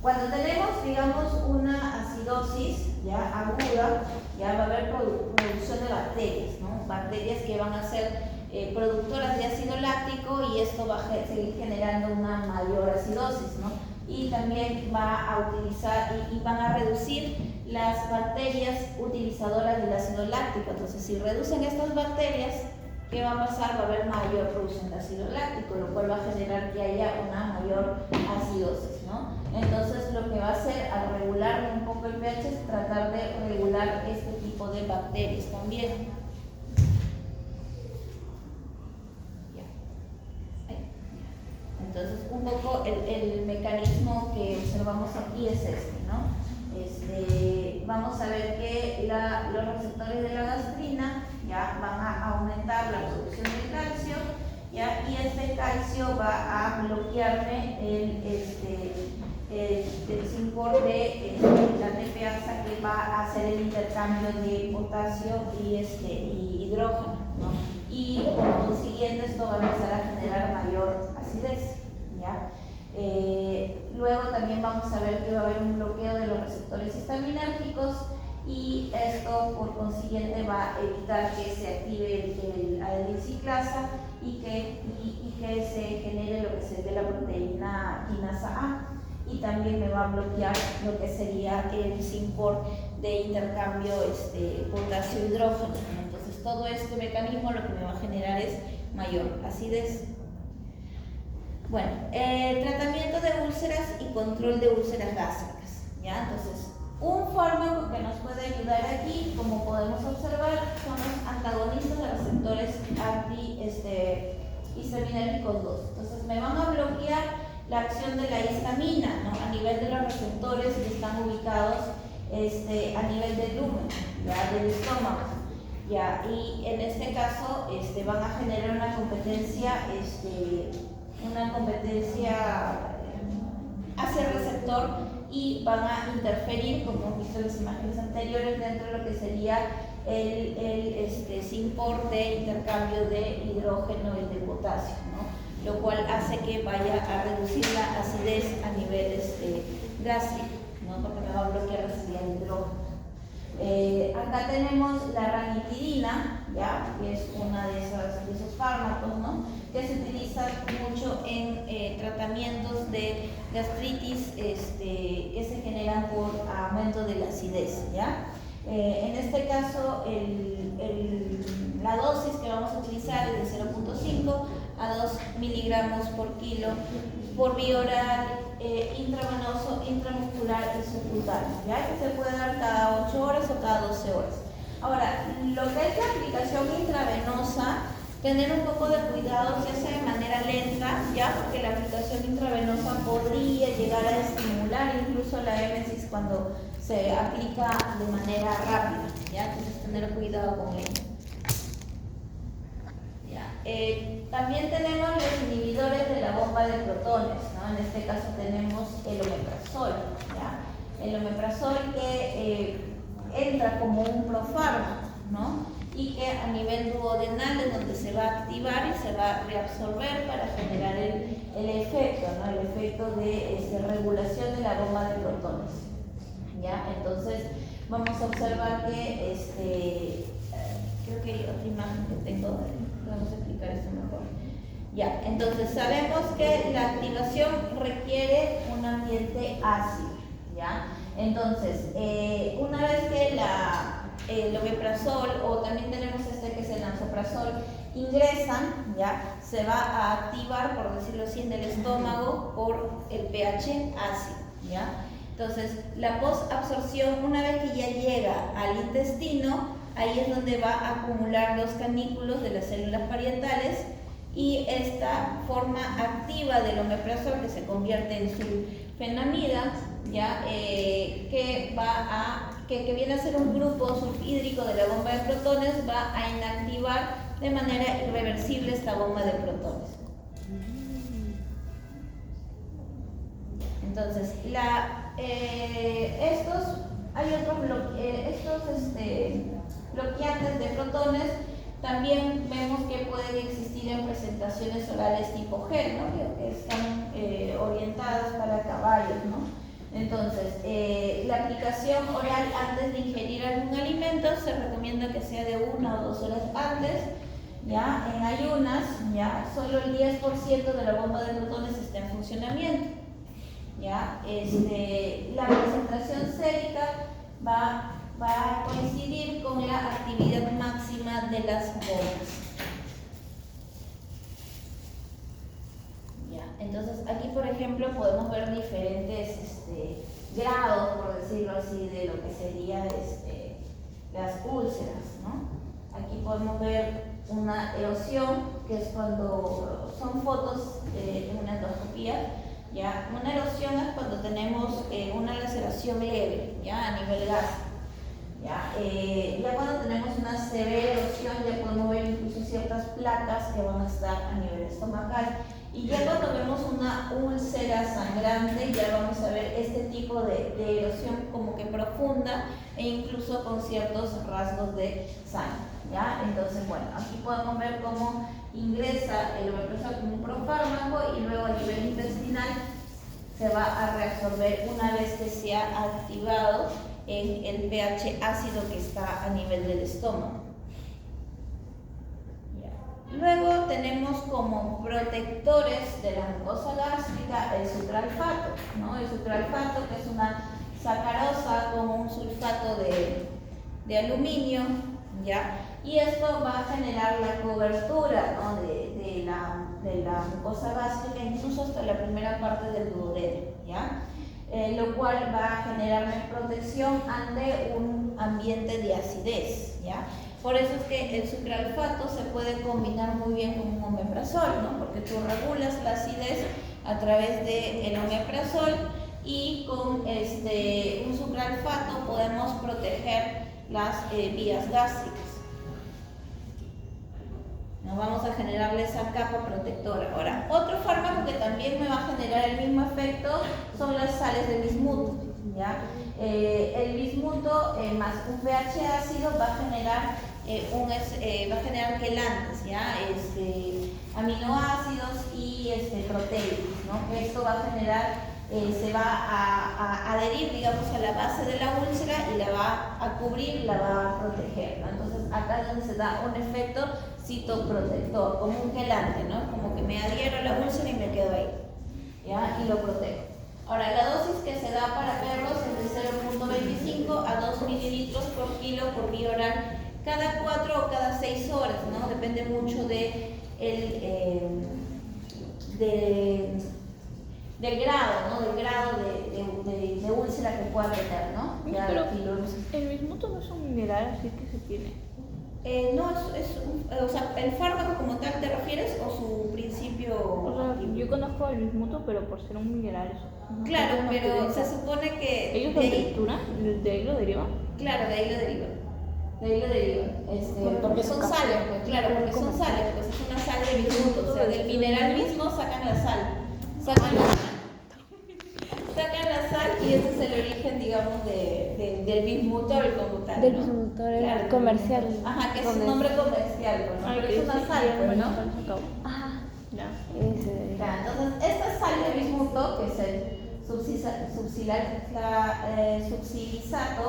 A: cuando tenemos, digamos, una acidosis ya aguda, ya va a haber producción de bacterias, ¿no? Bacterias que van a ser productoras de ácido láctico, y esto va a seguir generando una mayor acidosis, ¿no? Y también va a utilizar y van a reducir las bacterias utilizadoras del ácido láctico. Entonces, si reducen estas bacterias, ¿qué va a pasar? Va a haber mayor producción de ácido láctico, lo cual va a generar que haya una mayor acidosis, ¿no? Entonces, lo que va a hacer al regular un poco el pH es tratar de regular este tipo de bacterias también. Entonces, un poco el mecanismo que observamos aquí es ¿no? Vamos a ver que los receptores de la gastrina ya van a aumentar la producción de calcio, ¿ya? Y este calcio va a bloquearme el Syncore de la TPasa, que va a hacer el intercambio de potasio y hidrógeno, ¿no? Y por consiguiente esto va a empezar a generar mayor acidez, ¿ya? Luego también vamos a ver que va a haber un bloqueo de los receptores histaminérgicos, y esto por consiguiente va a evitar que se active el adenosiclasa y que se genere lo que sería la proteína quinasa A, y también me va a bloquear lo que sería el Syncore de intercambio potasio-hidrógeno. Entonces, todo este mecanismo lo que me va a generar es mayor acidez. Bueno, tratamiento de úlceras y control de úlceras gástricas, ¿ya? Entonces, Un fármaco que nos puede ayudar aquí, como podemos observar, son los antagonistas de receptores antihistaminérgicos 2. Entonces me van a bloquear la acción de la histamina, ¿no? A nivel de los receptores que están ubicados a nivel del lumen, ¿ya? Del estómago. ¿Ya? Y en este caso van a generar una competencia hacia el receptor y van a interferir, como hemos visto en las imágenes anteriores, dentro de lo que sería el SINPOR de intercambio de hidrógeno y de potasio, ¿no? Lo cual hace que vaya a reducir la acidez a nivel gástrico, ¿no? Porque me va a bloquear la salida de hidrógeno. Acá tenemos la ranitidina, ¿ya? Que es una de esos fármacos, ¿no? Que se utiliza mucho en tratamientos de gastritis que se generan por aumento de la acidez, ¿ya? En este caso, la dosis que vamos a utilizar es de 0.5 a 2 miligramos por kilo por vía oral, intravenoso, intramuscular y subcutáneo, ¿ya? Que se puede dar cada 8 horas o cada 12 horas. Ahora, lo que es la aplicación intravenosa, tener un poco de cuidado, se hace de manera lenta, ¿ya? Porque la aplicación intravenosa podría llegar a estimular incluso la émesis cuando se aplica de manera rápida, ¿ya? Entonces, tener cuidado con ello. También tenemos los inhibidores de la bomba de protones, ¿no? En este caso tenemos el omeprazol, ¿ya? El omeprazol que entra como un profármaco, ¿no? Y que a nivel duodenal es donde se va a activar y se va a reabsorber para generar el efecto, ¿no? El efecto de regulación de la bomba de protones, ¿ya? Entonces vamos a observar que creo que hay otra imagen que tengo, vamos a explicar esto mejor. Ya, entonces sabemos que la activación requiere un ambiente ácido, ¿ya? Entonces, una vez que el omeprazol, o también tenemos que es el lansoprazol, ingresan, ¿ya? Se va a activar, por decirlo así, en el estómago por el pH ácido, ¿ya? Entonces, la posabsorción, una vez que ya llega al intestino, ahí es donde va a acumular los canículos de las células parietales y esta forma activa del omeprazol, que se convierte en sulfenamida, ¿ya? Que viene a ser un grupo sulfhídrico de la bomba de protones, va a inactivar de manera irreversible esta bomba de protones. Entonces, hay otros bloqueantes de protones. También vemos que pueden existir en presentaciones orales tipo gel, ¿no? Que están orientadas para caballos, ¿no? Entonces, la aplicación oral antes de ingerir algún alimento se recomienda que sea de 1 o 2 horas antes, ¿ya? En ayunas, ¿ya? Solo el 10% de la bomba de protones está en funcionamiento, ¿ya? La concentración sérica va a coincidir con la actividad máxima de las bombas. ¿Ya? Entonces, aquí, por ejemplo, podemos ver diferentes grados, por decirlo así, de lo que sería las úlceras, ¿no? Aquí podemos ver una erosión, que es cuando son fotos en una endoscopía. ¿Ya? Una erosión es cuando tenemos una laceración leve, ¿ya? A nivel gástrico. ¿Ya? Ya cuando tenemos una severa erosión, ya podemos ver incluso ciertas placas que van a estar a nivel estomacal. Y ya cuando vemos una úlcera sangrante, ya vamos a ver este tipo de erosión como que profunda e incluso con ciertos rasgos de sangre, ¿ya? Entonces, bueno, aquí podemos ver cómo ingresa el omeprazol como un profármaco y luego a nivel intestinal se va a reabsorber una vez que se ha activado en el pH ácido que está a nivel del estómago. Luego tenemos como protectores de la mucosa gástrica el sucralfato, ¿no? El sucralfato, que es una sacarosa con un sulfato de aluminio, ¿ya? Y esto va a generar la cobertura, ¿no? de la mucosa gástrica, incluso hasta la primera parte del duodeno, ¿ya? lo cual va a generarme protección ante un ambiente de acidez, ¿ya? Por eso es que el sucralfato se puede combinar muy bien con un omeprazol, ¿no? Porque tú regulas la acidez a través del omeprazol y con un sucralfato podemos proteger las vías gástricas. Nos vamos a generarle esa capa protectora. Ahora, otro fármaco que también me va a generar el mismo efecto son las sales de bismuto, ¿ya? El bismuto más un pH ácido va a generar quelantes, ¿ya? Aminoácidos y proteínas, ¿no? Esto va a generar, se va a adherir, digamos, a la base de la úlcera y la va a cubrir, la va a proteger, ¿no? Entonces acá es donde se da un efecto citoprotector, como un quelante, ¿no? Como que me adhiero a la úlcera y me quedo ahí, ¿ya? Y lo protejo. Ahora, la dosis que se da para perros es de 0.25 a 2 mililitros por kilo por vía oral cada 4 o cada 6 horas, ¿no? Depende mucho del grado, ¿no? Del grado de úlcera que pueda tener, ¿no? Ya,
B: pero el bismuto no es un mineral así que se tiene.
A: No, o sea, ¿el fármaco como tal te refieres o su principio?
B: O sea, yo conozco el bismuto, pero por ser un mineral eso.
A: Claro, pero se supone que...
B: ¿Ellos lo trituran? ¿De ahí lo derivan?
A: Claro, de ahí lo derivan. Porque son sales, pues, claro, porque son sales, pues es una sal de bismuto, o sea, del mineral mismo sacan la sal. Sacan la sal y ese es el origen, digamos, del bismutol como tal, ¿no?
C: Del bismutor, claro, comercial.
A: Ajá, que es un nombre comercial, pues, ¿no? Pero es una sal, pues, ¿no?
C: Ajá.
A: Ya. Entonces, esta sal de bismuto, que es el subsilizato,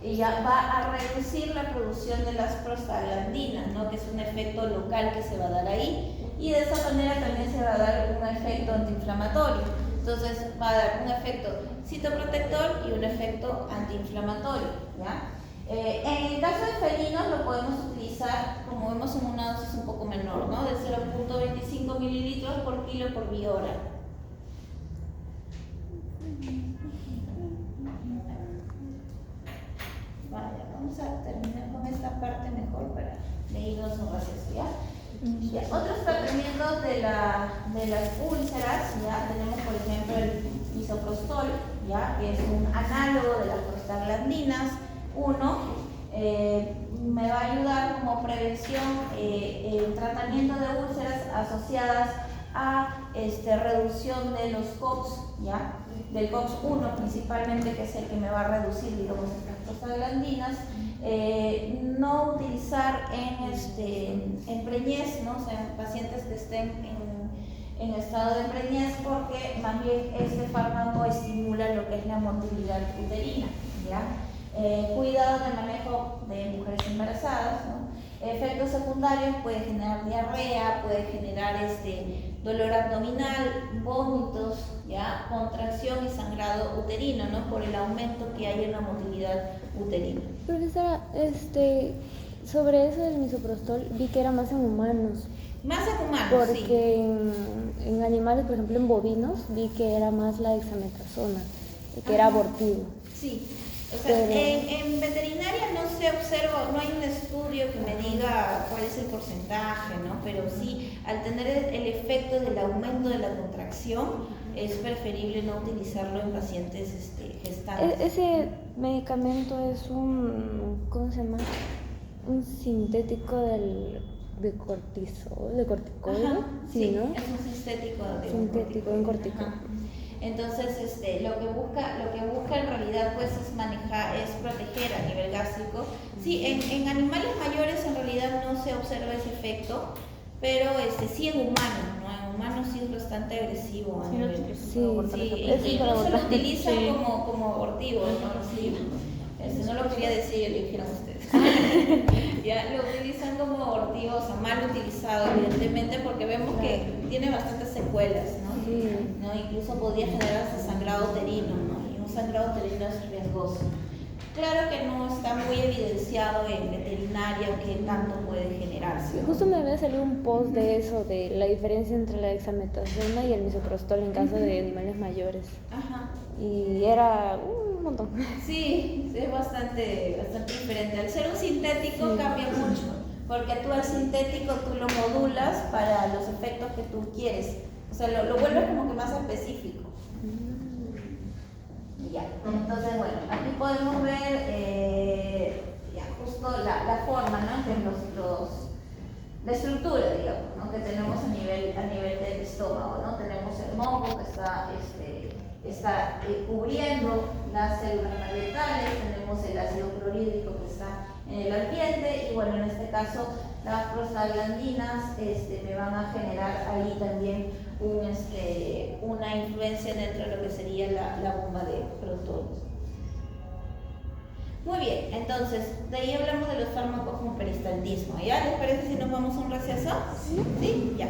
A: ya va a reducir la producción de las prostaglandinas, ¿no? Que es un efecto local que se va a dar ahí, y de esa manera también se va a dar un efecto antiinflamatorio. Entonces va a dar un efecto citoprotector y un efecto antiinflamatorio, ¿ya? En el caso de felinos lo podemos utilizar, como vemos, en una dosis un poco menor, ¿no? De 0.25 mililitros por kilo por vía oral. Vale, vamos a terminar con esta parte mejor para irnos un receso, ¿ya? Ya, otros tratamientos de las úlceras, ya tenemos por ejemplo el misoprostol, ya, que es un análogo de las prostaglandinas 1, me va a ayudar como prevención en tratamiento de úlceras asociadas a reducción de los COX, ya, del COX-1 principalmente, que es el que me va a reducir, digamos, estas prostaglandinas. No utilizar en preñez, ¿no? O sea, en pacientes que estén en estado de preñez, porque más bien este fármaco estimula lo que es la motilidad uterina, ¿ya? Cuidado de manejo de mujeres embarazadas, ¿no? Efectos secundarios: puede generar diarrea, puede generar dolor abdominal, vómitos, ¿ya? Contracción y sangrado uterino, ¿no? Por el aumento que hay en la motilidad uterina.
C: Profesora, sobre eso del misoprostol vi que era más en humanos.
A: Más en humanos,
C: porque sí. En animales, por ejemplo en bovinos, vi que era más la dexametasona, que era abortivo.
A: Sí. O sea, en veterinaria no se observa, no hay un estudio que me diga cuál es el porcentaje, ¿no? Pero sí, al tener el efecto del aumento de la contracción, es preferible no utilizarlo en pacientes gestantes.
C: Ese medicamento es ¿cómo se llama? Un sintético de cortisol, de corticoide.
A: Ajá, sí,
C: ¿no?
A: Es un sintético
C: de un corticoide.
A: Entonces, lo que busca en realidad, pues, es proteger a nivel gástrico. Sí, en animales mayores en realidad no se observa ese efecto, pero sí en humanos, ¿no? En humanos sí es bastante agresivo. Incluso lo utilizan como abortivo, ¿no? Sí, no lo quería decir, lo dijeron ustedes. Ya lo utilizan como abortivo, o sea, mal utilizado, evidentemente, porque vemos que tiene bastantes secuelas, ¿no? ¿No? Incluso podría generarse sangrado uterino, ¿no? Y un sangrado uterino es riesgoso. Claro que no está muy evidenciado en veterinaria qué tanto puede generarse.
C: Justo me había salido un post de eso, de la diferencia entre la dexametasona y el misoprostol en caso de animales mayores.
A: Ajá.
C: Y era un montón.
A: Sí, es bastante diferente. Al ser un sintético cambia mucho, porque tú al sintético tú lo modulas para los efectos que tú quieres. O sea, lo vuelves como que más específico. Ya, entonces bueno, aquí podemos ver ya, justo la forma, ¿no? La estructura, digamos, ¿no? Que tenemos a nivel del estómago, ¿no? Tenemos el moco que está cubriendo las células parietales, tenemos el ácido clorhídrico que está en el ambiente y bueno, en este caso las prostaglandinas me van a generar ahí también una influencia dentro de lo que sería la bomba de protones. Muy bien, entonces, de ahí hablamos de los fármacos con peristaltismo. ¿Ya les parece si nos vamos a un receso? Sí, ya.